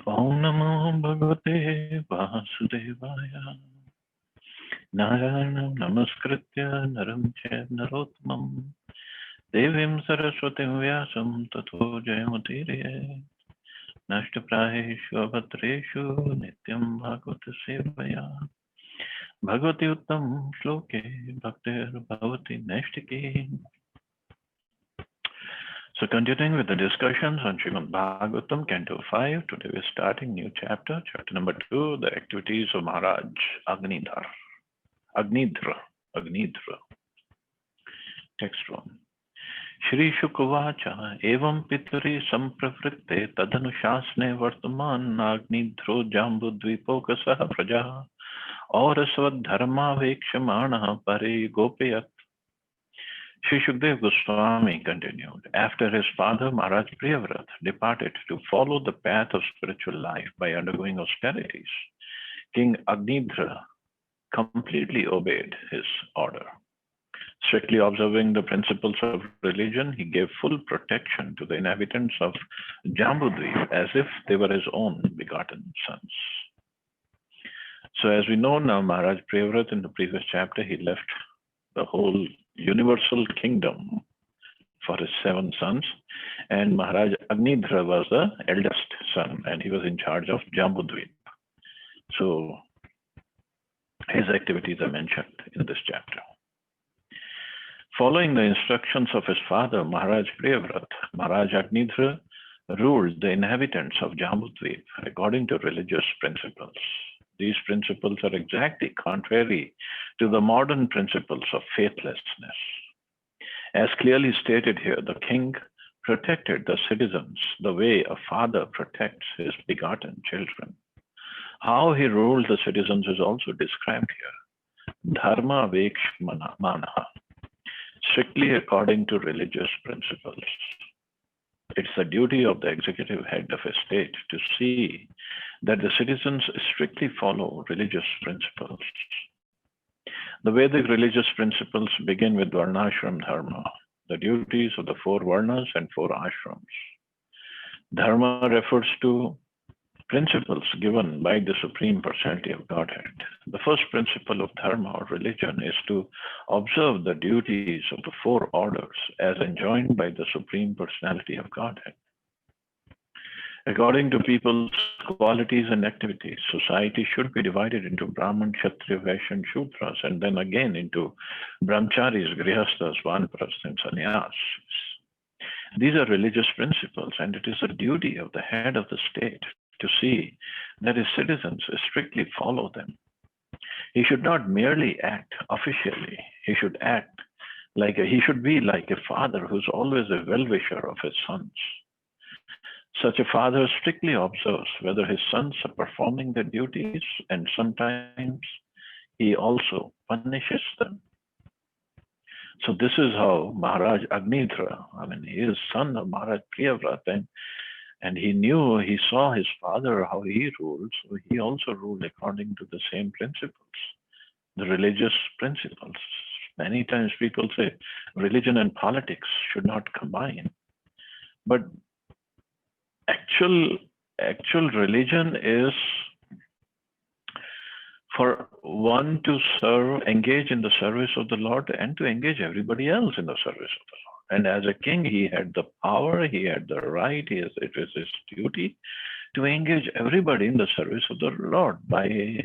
Om Namo Bhagavate Vasudevaya. Narayanam Namaskritya Naram Chaiva Narottamam Devim Saraswatim Vyasam Tato Jayamutiraya Nashtapraheshu Abhatreshu Nityam Bhagavata Sevaya Bhagavati Uttam Shloke Bhaktir Bhavati Nashtaki. So continuing with the discussions on Srimad Bhagavatam, Canto 5, today we're starting new chapter, chapter number 2, the activities of Maharaj Agnidhar. Agnidhra. Text 1. Shri Shukavacha evam pituri sampravritte tadanushasne vartaman Agnidhro jambudvipokasaha praja aurasvad dharma vekshamana pare gopayat. Sri Shukdev Goswami continued, after his father Maharaj Priyavrat departed to follow the path of spiritual life by undergoing austerities, King Agnidhra completely obeyed his order. Strictly observing the principles of religion, he gave full protection to the inhabitants of Jambudvip as if they were his own begotten sons. So as we know now, Maharaj Priyavrat in the previous chapter, he left the whole universal kingdom for his 7 sons, and Maharaj Agnidhra was the eldest son, and he was in charge of Jambudvip. So his activities are mentioned in this chapter. Following the instructions of his father, Maharaj Priyavrat, Maharaj Agnidhra ruled the inhabitants of Jambudvip according to religious principles. These principles are exactly contrary to the modern principles of faithlessness. As clearly stated here, the king protected the citizens the way a father protects his begotten children. How he ruled the citizens is also described here. Dharma Vekshmana, strictly according to religious principles. It's the duty of the executive head of a state to see that the citizens strictly follow religious principles. The Vedic religious principles begin with Varnashram Dharma, the duties of the 4 Varnas and 4 Ashrams. Dharma refers to principles given by the Supreme Personality of Godhead. The first principle of Dharma or religion is to observe the duties of the 4 orders as enjoined by the Supreme Personality of Godhead. According to people's qualities and activities, society should be divided into Brahman, Kshatriya, Vaishya, and Shudras, and then again into Brahmacharis, Grihasthas, Vanaprasts, and Sannyas. These are religious principles, and it is the duty of the head of the state to see that his citizens strictly follow them. He should not merely act officially. He should be like a father who's always a well-wisher of his sons. Such a father strictly observes whether his sons are performing their duties, and sometimes he also punishes them. So this is how Maharaj Agnidhra, he is son of Maharaj Priyavrat, and he saw his father, how he ruled, so he also ruled according to the same principles, the religious principles. Many times people say religion and politics should not combine. But actual religion is for one to engage in the service of the Lord and to engage everybody else in the service of the Lord. And as a king, he had the power, he had the right, it was his duty to engage everybody in the service of the Lord by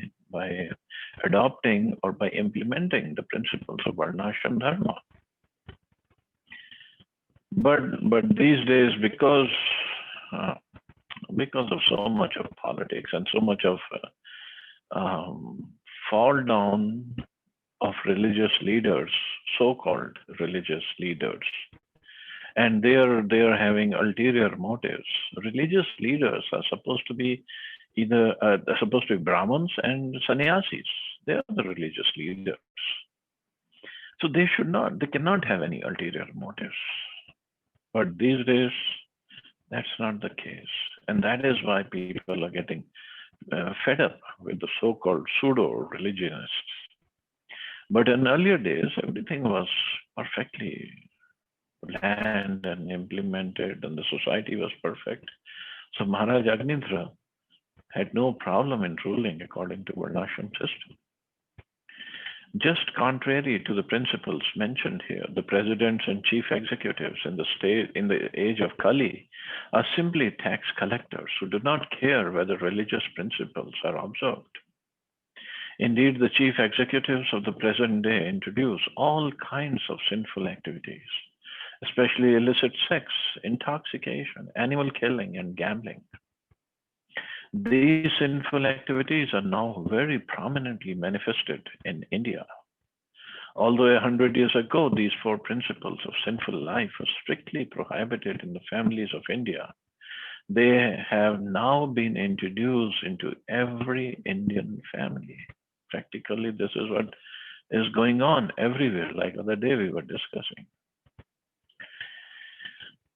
adopting or by implementing the principles of Varnashram Dharma. But these days, because of so much of politics and so much of fall down of religious leaders, so-called religious leaders, and they are having ulterior motives. Religious leaders are supposed to be Brahmins and sannyasis. They are the religious leaders. So they cannot have any ulterior motives. But these days, that's not the case. And that is why people are getting fed up with the so-called pseudo-religionists. But in earlier days, everything was perfectly planned and implemented, and the society was perfect. So Maharaj Agnidhra had no problem in ruling according to Varnashram system. Just contrary to the principles mentioned here, the presidents and chief executives in the age of Kali are simply tax collectors who do not care whether religious principles are observed. Indeed, the chief executives of the present day introduce all kinds of sinful activities, especially illicit sex, intoxication, animal killing, and gambling. These sinful activities are now very prominently manifested in India. Although 100 years ago, these four principles of sinful life were strictly prohibited in the families of India, they have now been introduced into every Indian family. Practically, this is what is going on everywhere, like the other day we were discussing.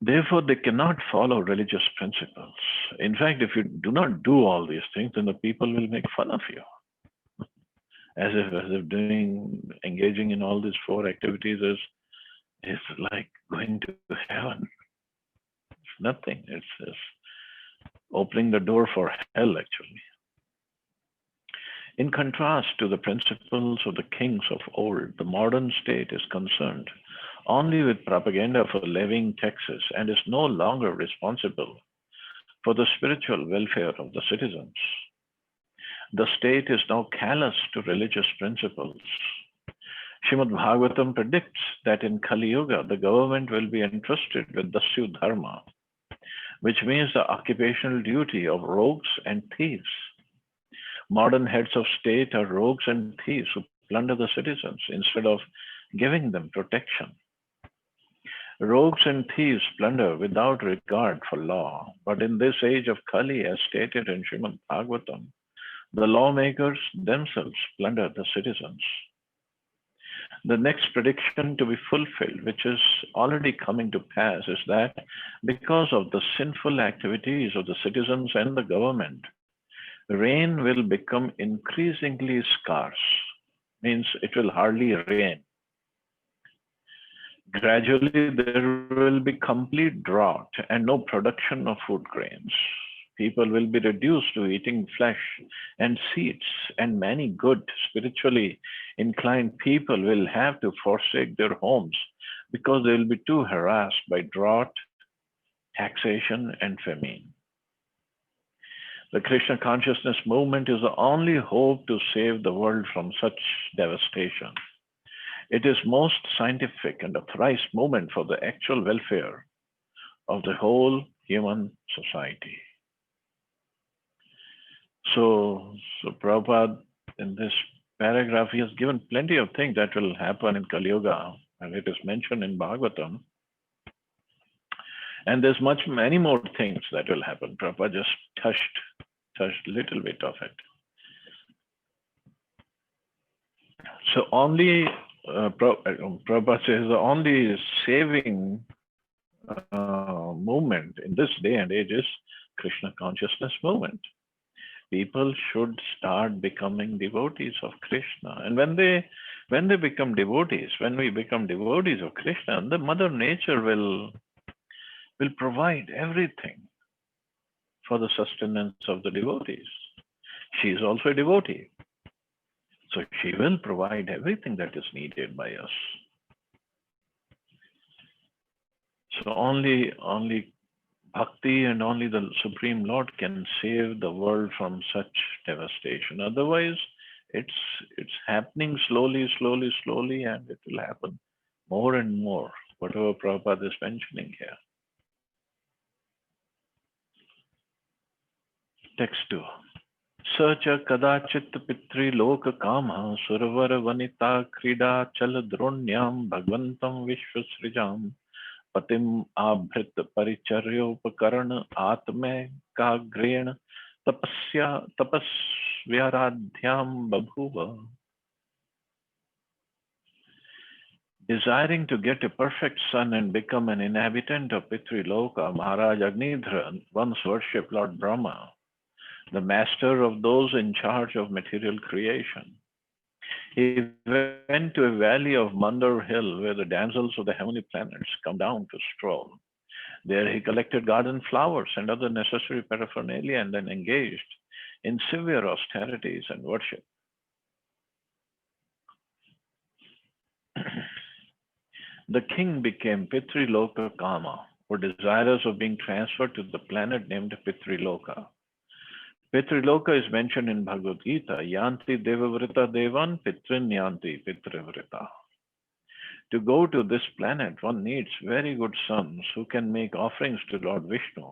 Therefore, they cannot follow religious principles. In fact, if you do not do all these things, then the people will make fun of you. As if engaging in all these four activities is like going to heaven. It's nothing. It's opening the door for hell, actually. In contrast to the principles of the kings of old, the modern state is concerned only with propaganda for levying taxes and is no longer responsible for the spiritual welfare of the citizens. The state is now callous to religious principles. Srimad Bhagavatam predicts that in Kali Yuga, the government will be entrusted with Dasyu Dharma, which means the occupational duty of rogues and thieves. Modern heads of state are rogues and thieves who plunder the citizens instead of giving them protection. Rogues and thieves plunder without regard for law, but in this age of Kali, as stated in Srimad Bhagavatam, the lawmakers themselves plunder the citizens. The next prediction to be fulfilled, which is already coming to pass, is that because of the sinful activities of the citizens and the government, rain will become increasingly scarce, means it will hardly rain. Gradually, there will be complete drought and no production of food grains. People will be reduced to eating flesh and seeds, and many good, spiritually inclined people will have to forsake their homes because they will be too harassed by drought, taxation, and famine. The Krishna consciousness movement is the only hope to save the world from such devastation. It is most scientific and authorized movement for the actual welfare of the whole human society. So Prabhupada, in this paragraph, he has given plenty of things that will happen in Kali Yuga, and it is mentioned in Bhagavatam. And there's many more things that will happen. Prabhupada just touched a little bit of it. So only, Prabhupada says, the only saving movement in this day and age is Krishna consciousness movement. People should start becoming devotees of Krishna. And when they become devotees, when we become devotees of Krishna, the Mother Nature will provide everything for the sustenance of the devotees. She is also a devotee. So she will provide everything that is needed by us. So only Bhakti and only the Supreme Lord can save the world from such devastation. Otherwise, it's happening slowly, and it will happen more and more, whatever Prabhupada is mentioning here. Text 2. Sacha kadachit pitri loka kama survar vanita krida chaladronyam bhagvantam vishwasrijam patim abhrit paricharyopakarana atme kagrena tapasvyaradhyam babhuva. Desiring to get a perfect son and become an inhabitant of Pitri Loka, Maharaj Agnidhra once worshipped Lord Brahma, the master of those in charge of material creation. He went to a valley of Mandar Hill where the damsels of the heavenly planets come down to stroll. There he collected garden flowers and other necessary paraphernalia and then engaged in severe austerities and worship. The king became Pitriloka Kama, or desirous of being transferred to the planet named Pitriloka. Pitriloka is mentioned in Bhagavad Gita, Yanti Devavrita Devan Pitrin Yanti Pitrivrita. To go to this planet, one needs very good sons who can make offerings to Lord Vishnu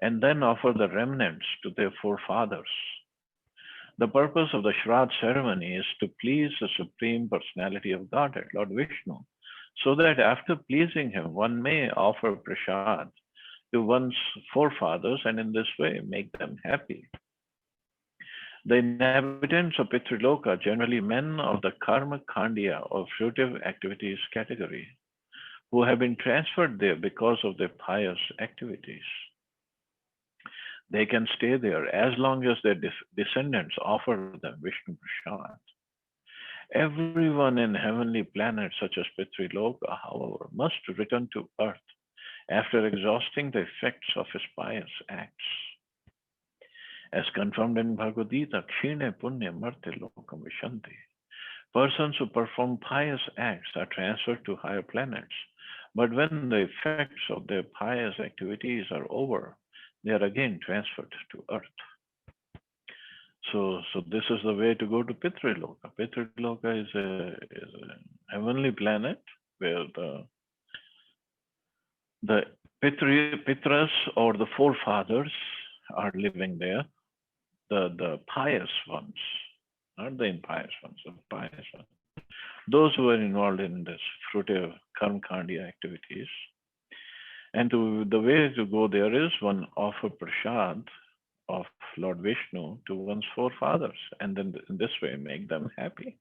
and then offer the remnants to their forefathers. The purpose of the Shraddha ceremony is to please the Supreme Personality of Godhead, Lord Vishnu, so that after pleasing him, one may offer prasad to one's forefathers and in this way make them happy. The inhabitants of Pitriloka, generally men of the karma khandya or fruitive activities category, who have been transferred there because of their pious activities. They can stay there as long as their descendants offer them Vishnu Prasad. Everyone in heavenly planets such as Pitriloka, however, must return to earth after exhausting the effects of his pious acts. As confirmed in Bhagavad Gita, Kshine Punya Marte Lokam Vishanti. Persons who perform pious acts are transferred to higher planets, but when the effects of their pious activities are over, they are again transferred to earth. So this is the way to go to Pitriloka. Pitriloka is a heavenly planet where the Pitras or the forefathers are living there. The pious ones, not the impious ones, the pious ones. Those who are involved in this fruitive karma-khandya activities. And the way to go there is one offer prasad of Lord Vishnu to one's forefathers, and then in this way make them happy.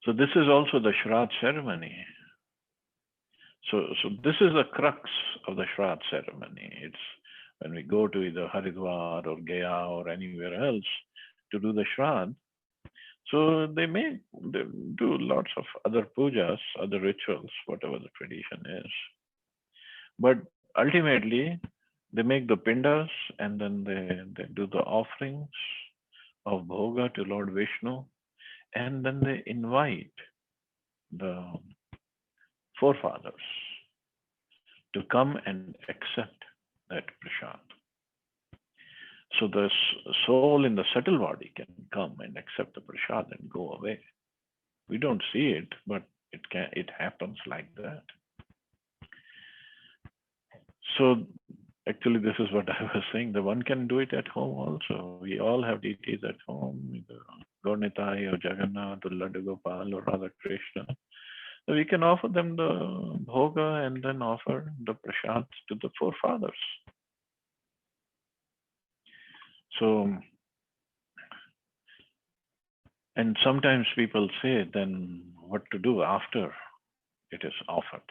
So this is also the Shraddha ceremony. So this is the crux of the Shraddha ceremony. It's when we go to either Haridwar or Gaya or anywhere else to do the Shraddha. So they do lots of other pujas, other rituals, whatever the tradition is. But ultimately, they make the pindas and then they do the offerings of bhoga to Lord Vishnu, and then they invite the forefathers to come and accept that prasad. So the soul in the subtle body can come and accept the prasad and go away. We don't see it, but it happens like that. So actually, this is what I was saying. The one can do it at home also. We all have deities at home, either Gaurnitai or Jagannath or Laddu Gopal or Radha Krishna. So we can offer them the bhoga and then offer the prasad to the forefathers. So, and sometimes people say then what to do after it is offered,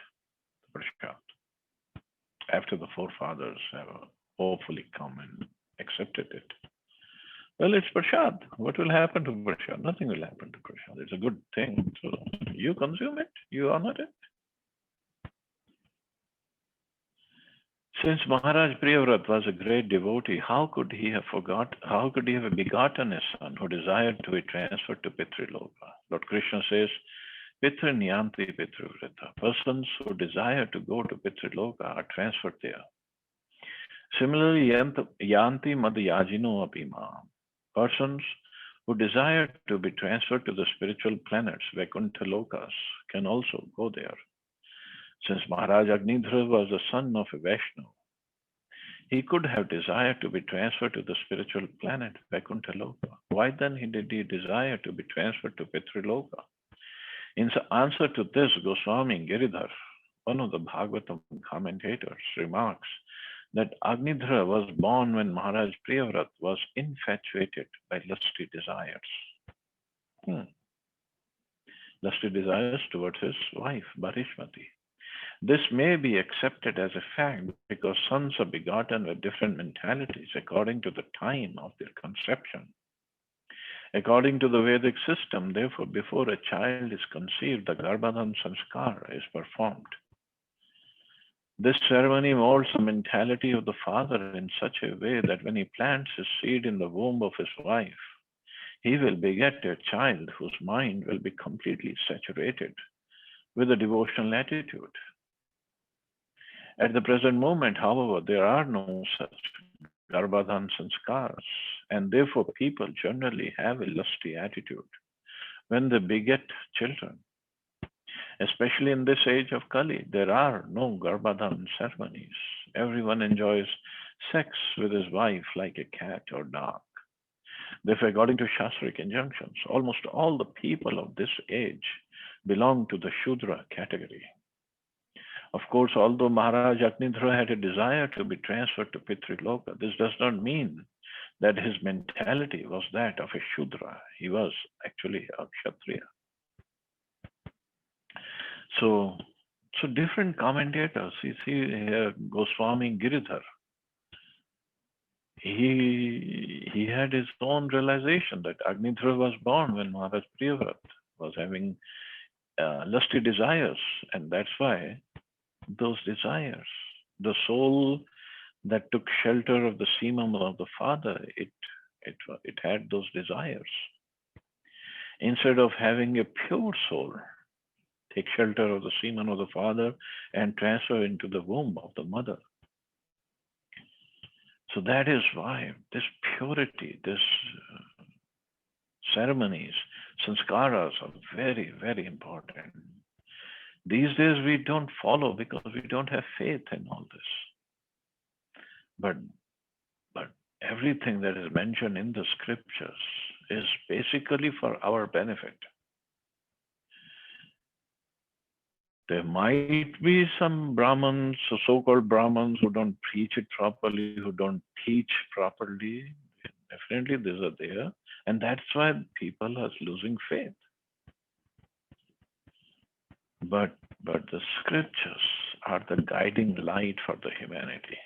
the prasad, after the forefathers have hopefully come and accepted it. Well, it's prasad. What will happen to prasad? Nothing will happen to prasad. It's a good thing. So you consume it, you honor it. Since Maharaj Priyavrat was a great devotee, how could he have begotten a son who desired to be transferred to Pitriloka? Lord Krishna says, Pitrin Yanti Pitrivrita. Persons who desire to go to Pitriloka are transferred there. Similarly, Yanti Madhyajino Apima. Persons who desire to be transferred to the spiritual planets, Vaikuntha Lokas, can also go there. Since Maharaj Agnidhra was the son of a Vaishnav, he could have desired to be transferred to the spiritual planet, Vaikuntha Loka. Why then did he desire to be transferred to Pitriloka? In answer to this, Goswami Giridhar, one of the Bhagavatam commentators, remarks that Agnidhra was born when Maharaj Priyavrat was infatuated by lusty desires. Lusty desires towards his wife, Bharishmati. This may be accepted as a fact because sons are begotten with different mentalities according to the time of their conception. According to the Vedic system, therefore, before a child is conceived, the Garbhadhan Sanskar is performed. This ceremony molds the mentality of the father in such a way that when he plants his seed in the womb of his wife, he will beget a child whose mind will be completely saturated with a devotional attitude. At the present moment, however, there are no such Garbhadhan sanskars, and therefore people generally have a lusty attitude when they beget children. Especially in this age of Kali, there are no Garbhadhan ceremonies. Everyone enjoys sex with his wife like a cat or dog. Therefore, according to Shastric injunctions, almost all the people of this age belong to the Shudra category. Of course, although Maharaj Agnidhra had a desire to be transferred to Pitriloka, this does not mean that his mentality was that of a Shudra. He was actually a Kshatriya. So, different commentators, you see here Goswami Giridhar, he had his own realization that Agnidhra was born when Maharaj Priyavrat was having lusty desires, and that's why those desires, the soul that took shelter of the semen of the father, it had those desires. Instead of having a pure soul take shelter of the semen of the father and transfer into the womb of the mother. So that is why this purity, this ceremonies, sanskaras are very, very important. These days we don't follow because we don't have faith in all this. But everything that is mentioned in the scriptures is basically for our benefit. There might be some Brahmins, so-called Brahmins, who don't preach it properly, who don't teach properly. Definitely these are there. And that's why people are losing faith. But the scriptures are the guiding light for the humanity.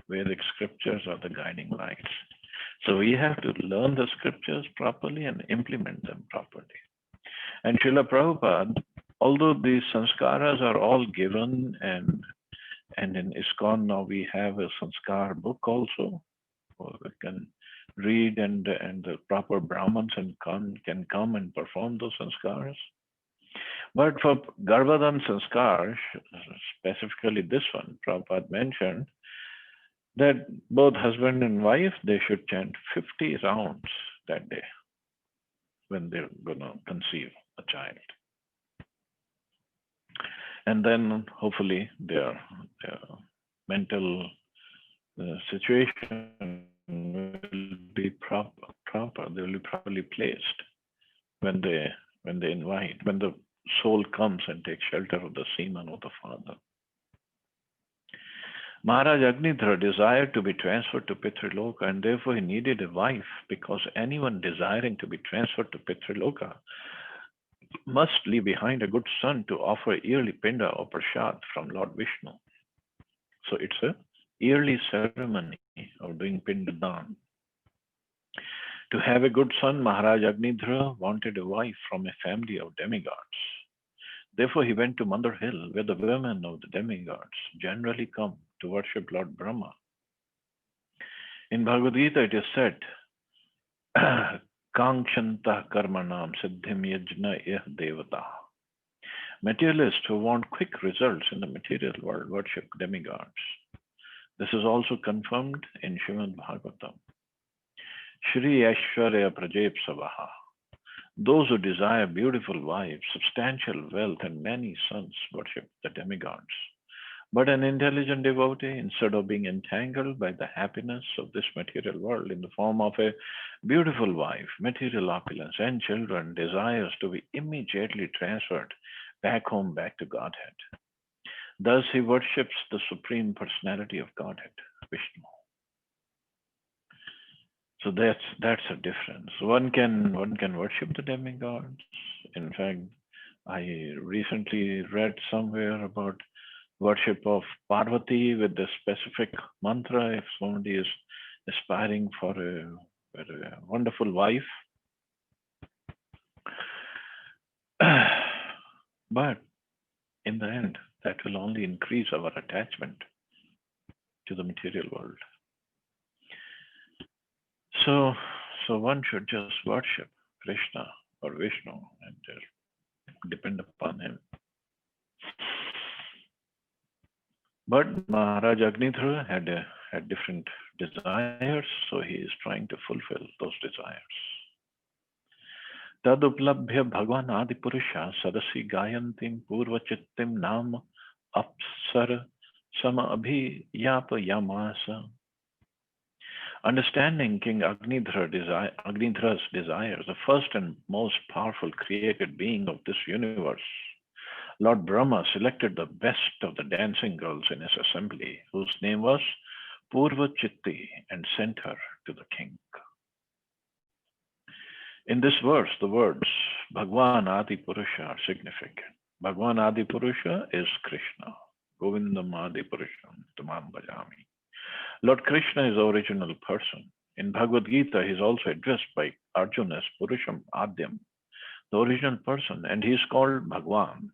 Vedic scriptures are the guiding lights. So we have to learn the scriptures properly and implement them properly. And Srila Prabhupada, although these sanskaras are all given, and in ISKCON now we have a sanskar book also, where we can read, and the proper Brahmins can come and perform those sanskaras. But for Garbhadhan sanskar, specifically this one, Prabhupada mentioned that both husband and wife, they should chant 50 rounds that day when they're going to conceive a child. And then hopefully their mental situation will be proper. They will be properly placed when the soul comes and takes shelter of the semen of the father. Maharaj Agnidhra desired to be transferred to Pitriloka, and therefore he needed a wife, because anyone desiring to be transferred to Pitriloka must leave behind a good son to offer yearly pinda or prasad from Lord Vishnu. So it's a yearly ceremony of doing pindadan. To have a good son, Maharaj Agnidhra wanted a wife from a family of demigods. Therefore, he went to Mandar Hill, where the women of the demigods generally come to worship Lord Brahma. In Bhagavad Gita, it is said, Kangshanta karmanam siddhim yajna ih devata. Materialists who want quick results in the material world worship demigods. This is also confirmed in Srimad Bhagavatam. Shri Aishwarya Prajep Savaha. Those who desire beautiful wives, substantial wealth, and many sons worship the demigods. But an intelligent devotee, instead of being entangled by the happiness of this material world in the form of a beautiful wife, material opulence, and children, desires to be immediately transferred back home, back to Godhead. Thus he worships the Supreme Personality of Godhead, Vishnu. So that's a difference. One can worship the demigods. In fact, I recently read somewhere about worship of Parvati with the specific mantra. If somebody is aspiring for a wonderful wife, but in the end, that will only increase our attachment to the material world. So, so one should just worship Krishna or Vishnu and just depend upon him. But Maharaj Agnidhra had different desires, so he is trying to fulfill those desires. Taduplabhya Bhagwan Adipurusha Sadasi Gayantim Purvachittim Nam Apsara Sama Abhiyapa Yamasa. Understanding King Agnidra's desires, the first and most powerful created being of this universe, Lord Brahma selected the best of the dancing girls in his assembly, whose name was Purvachitti, and sent her to the king. In this verse, the words Bhagwan Adi Purusha are significant. Bhagwan Adi Purusha is Krishna. Govindam Adi Purusham Tamam Bhajami. Lord Krishna is the original person. In Bhagavad Gita, he is also addressed by Arjuna as Purusham Adyam, the original person, and he is called Bhagwan.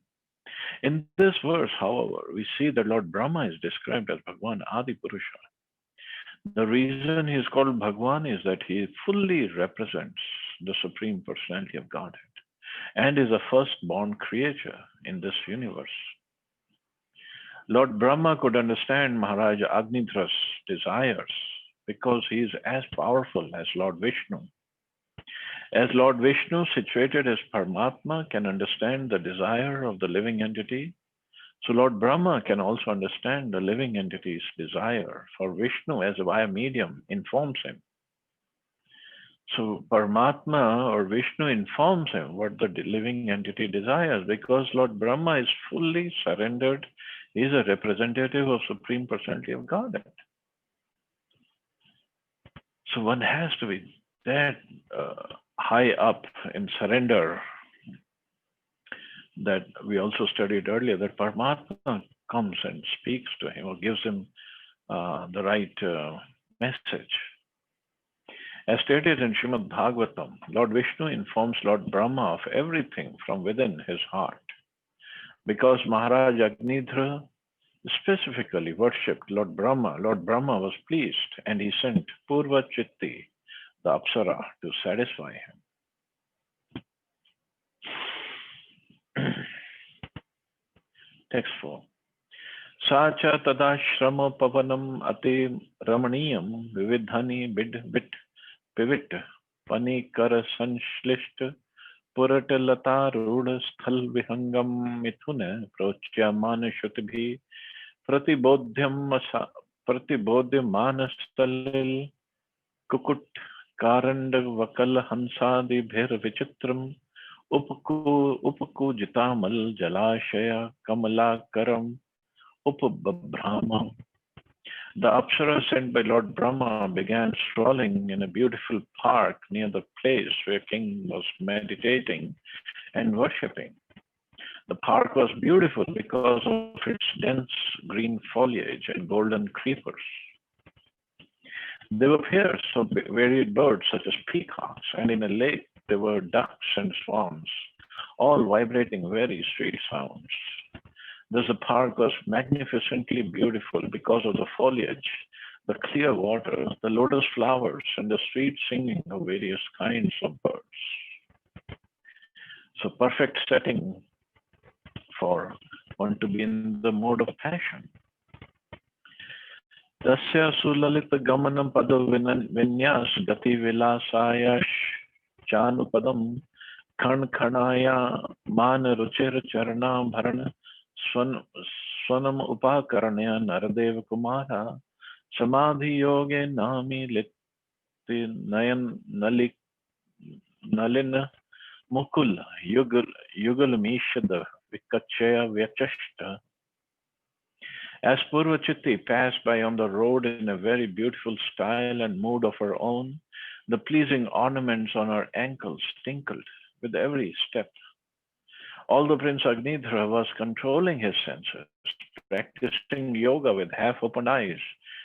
In this verse, however, we see that Lord Brahma is described as Bhagwan Adi Purusha. The reason he is called Bhagwan is that he fully represents the Supreme Personality of Godhead and is a firstborn creature in this universe. Lord Brahma could understand Maharaj Agnidra's desires because he is as powerful as Lord Vishnu. As Lord Vishnu, situated as Paramatma, can understand the desire of the living entity, so Lord Brahma can also understand the living entity's desire, for Vishnu as a via medium informs him. So Paramatma or Vishnu informs him what the living entity desires, because Lord Brahma is fully surrendered. He is a representative of Supreme Personality of Godhead. So one has to be that high up in surrender that we also studied earlier, that Paramatma comes and speaks to him or gives him the right message. As stated in Srimad Bhagavatam, Lord Vishnu informs Lord Brahma of everything from within his heart. Because Maharaj Agnidhra specifically worshipped Lord Brahma was pleased and he sent Purvachitti, the Apsara, to satisfy him. Text 4. Sacha tadashrama pavanam ati ramaniyam vividhani bid pivit panikara sanshlisht puratalata ruda sthal vihangam mithuna prochya manashutibhi pratibodhyam manastalil kukut karand vakal hansadi bhir vichitram upakujitamal jalashaya kamalakaram upabhrama. The Apsara sent by Lord Brahma began strolling in a beautiful park near the place where king was meditating and worshipping. The park was beautiful because of its dense green foliage and golden creepers. There were pairs of varied birds such as peacocks, and in a lake there were ducks and swans, all vibrating very sweet sounds. Thus the park was magnificently beautiful because of the foliage, the clear water, the lotus flowers, and the sweet singing of various kinds of birds. So perfect setting for one to be in the mode of passion. Tasya sulalita gamanam pada vinyas gati vilasaya chanupadam khan khanaya man ruchir charna bharana swanam upakaranya naradev kumara samadhi yoge nami liti nayan nalin mukul yugal mishada vikachaya vyachashta. As Purvachitti passed by on the road in a very beautiful style and mood of her own, the pleasing ornaments on her ankles tinkled with every step. Although Prince Agnidhra was controlling his senses, practicing yoga with half-opened eyes,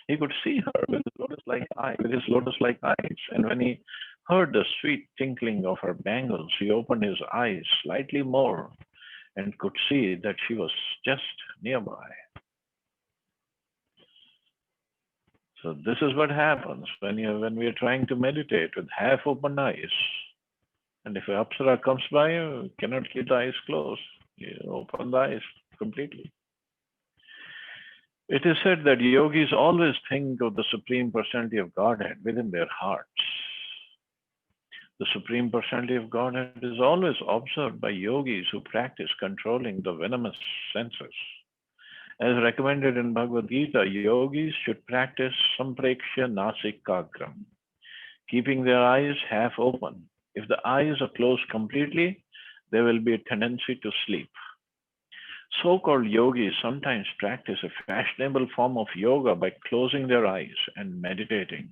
he could see her with his lotus-like eyes. And when he heard the sweet tinkling of her bangles, he opened his eyes slightly more and could see that she was just nearby. So this is what happens when we are trying to meditate with half open eyes. And if an Apsara comes by, you cannot keep the eyes closed. You open the eyes completely. It is said that yogis always think of the Supreme Personality of Godhead within their hearts. The Supreme Personality of Godhead is always observed by yogis who practice controlling the venomous senses. As recommended in Bhagavad Gita, yogis should practice sampreksha nasikagram, keeping their eyes half open. If the eyes are closed completely, there will be a tendency to sleep. So-called yogis sometimes practice a fashionable form of yoga by closing their eyes and meditating.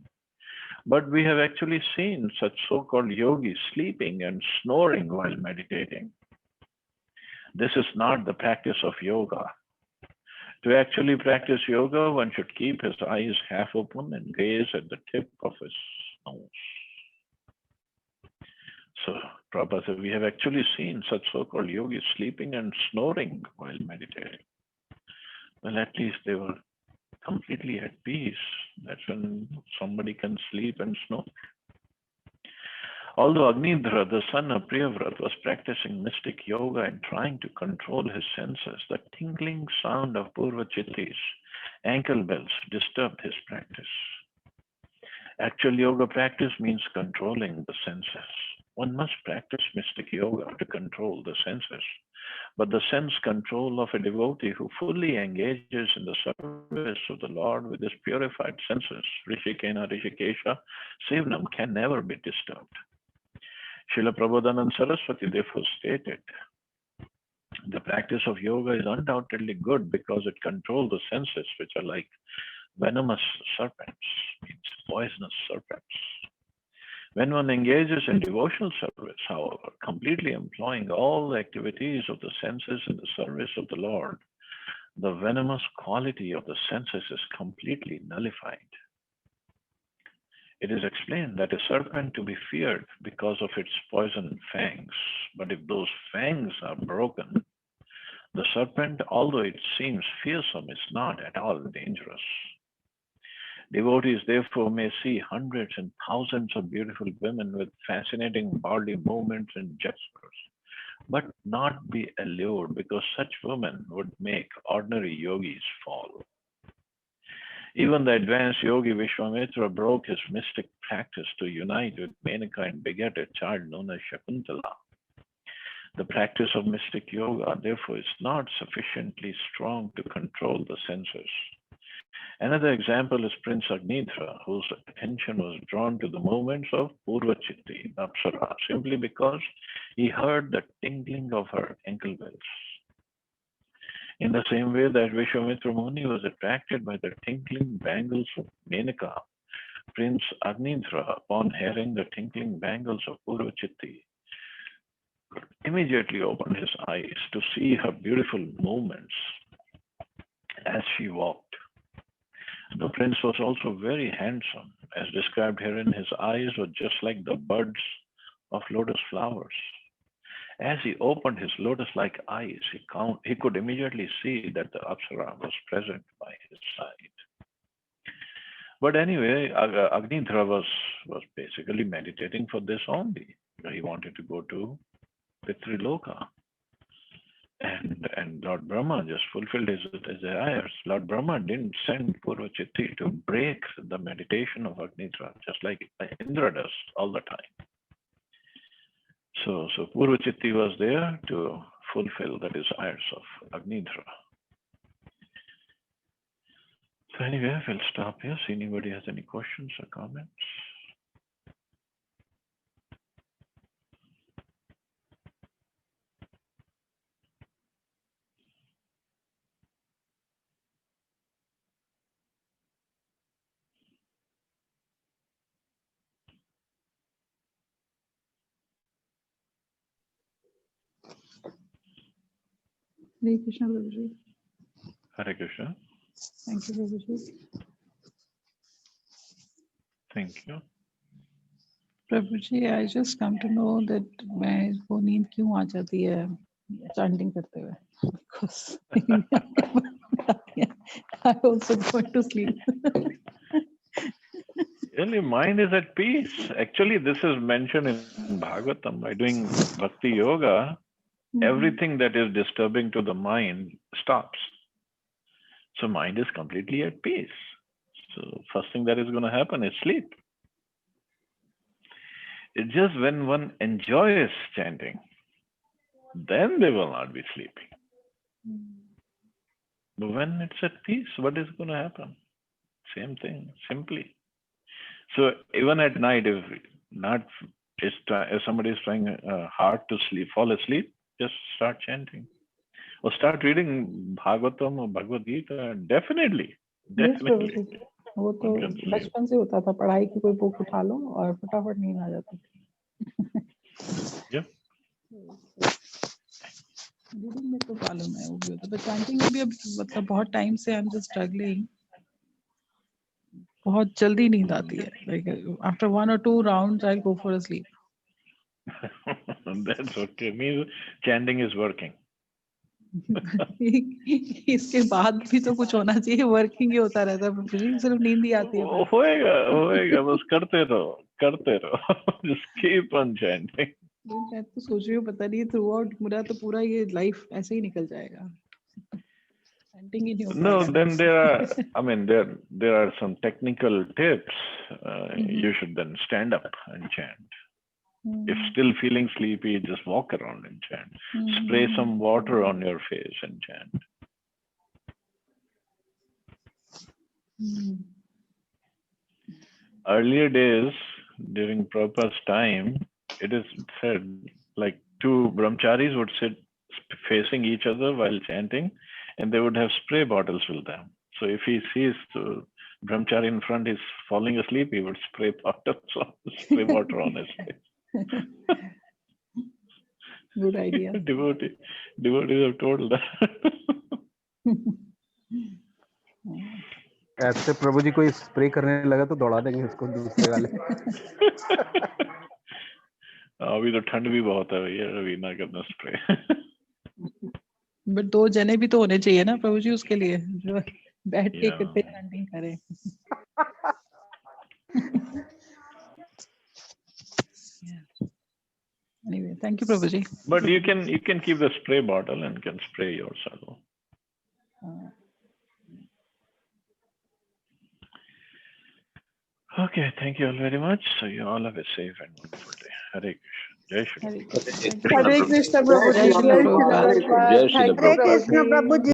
But we have actually seen such so-called yogis sleeping and snoring while meditating. This is not the practice of yoga. To actually practice yoga, one should keep his eyes half open and gaze at the tip of his nose. So, Prabhupada said, we have actually seen such so-called yogis sleeping and snoring while meditating. Well, at least they were completely at peace. That's when somebody can sleep and snore. Although Agnidhra, the son of Priyavrat, was practicing mystic yoga and trying to control his senses, the tinkling sound of Purvachitti's ankle bells disturbed his practice. Actual yoga practice means controlling the senses. One must practice mystic yoga to control the senses. But the sense control of a devotee who fully engages in the service of the Lord with his purified senses, Rishikena, Rishikesha, Sevanam, can never be disturbed. Srila Prabodhananda Saraswati therefore stated, the practice of yoga is undoubtedly good because it controls the senses, which are like venomous serpents, means poisonous serpents. When one engages in devotional service, however, completely employing all the activities of the senses in the service of the Lord, the venomous quality of the senses is completely nullified. It is explained that a serpent to be feared because of its poison fangs, but if those fangs are broken, the serpent, although it seems fearsome, is not at all dangerous. Devotees therefore may see hundreds and thousands of beautiful women with fascinating body movements and gestures, but not be allured because such women would make ordinary yogis fall. Even the advanced yogi Vishwamitra broke his mystic practice to unite with Menaka and beget a child known as Shakuntala. The practice of mystic yoga, therefore, is not sufficiently strong to control the senses. Another example is Prince Agnidhra, whose attention was drawn to the movements of Purvachitti, Apsara, simply because he heard the tinkling of her ankle bells. In the same way that Vishwamitra Muni was attracted by the tinkling bangles of Menaka, Prince Agnidhra, upon hearing the tinkling bangles of Purvachitti, immediately opened his eyes to see her beautiful movements as she walked. The prince was also very handsome. As described herein, his eyes were just like the buds of lotus flowers. As he opened his lotus-like eyes, he could immediately see that the Apsara was present by his side. But anyway, Agnidhra was basically meditating for this only. He wanted to go to Pitriloka. And Lord Brahma just fulfilled his desires. Lord Brahma didn't send Purvachitti to break the meditation of Agnidhra, just like Indra does all the time. So Purvachitti was there to fulfill the desires of Agnidhra. So anyway, we'll stop here. See anybody has any questions or comments? Hare Krishna, Prabhuji. Hare Krishna. Thank you, Prabhuji. Thank you. Prabhuji, I just come to know that मैं वो नींद क्यों आ जाती है chanting करते हुए because I also go to sleep. Really, mind is at peace. Actually, this is mentioned in Bhagavatam. By doing bhakti yoga, everything that is disturbing to the mind stops. So mind is completely at peace. So first thing that is going to happen is sleep. It's just when one enjoys chanting, then they will not be sleeping. But when it's at peace, what is going to happen? Same thing, simply. So even at night, if somebody is trying hard to sleep, fall asleep, just start chanting. Or start reading Bhagavatam or Bhagavad Gita. Definitely. Yes, प्रभु जी, वो तो One can sleep. बचपन से होता था, पढ़ाई की कोई book उठा लो और फटाफट नींद आ जाती थी. Yeah. रीडिंग में तो मालूम है वो भी होता, but chanting में भी अब मतलब बहुत टाइम से I'm just struggling. बहुत जल्दी नींद आती है. Like after 1 or 2 rounds, I'll go for a sleep. That's okay. Means chanting is working. इसके बाद भी तो कुछ होना चाहिए. वर्किंग ही होता रहता है, सिर्फ नींद ही आती है. होएगा बस करते रहो. Just keep on chanting. मैं तो सोच रही हूँ, पता नहीं थ्रू आउट मेरा तो पूरा ये लाइफ ऐसे ही निकल जाएगा. Chanting ही नहीं हो No, पाएगा. then there are some technical tips. You should then stand up and chant. If still feeling sleepy, just walk around and chant. Spray some water on your face and chant. Earlier days, during Prabhupada's time, it is said like two brahmacharis would sit facing each other while chanting, and they would have spray bottles with them. So if he sees the brahmachari in front is falling asleep, he would spray water on his face. Good idea. Devotees have told that. ऐसे प्रभु जी कोई spray करने लगा तो दौड़ा देंगे उसको दूसरे वाले. अभी तो ठंड भी बहुत है भैया, अभी ना करना स्प्रे. बट 2 जने भी तो होने चाहिए ना प्रभु जी उसके लिए, जो बैठ के इकट्ठे चैंटिंग करें. Anyway, thank you Prabhuji. But you can keep the spray bottle and can spray yourself. Okay, thank you all very much. So you all have a safe and wonderful day. Hare Krishna. Jai Shri Krishna. Hare Krishna Prabhuji. Jai Shri Prabhupada. Hare Krishna Prabhuji.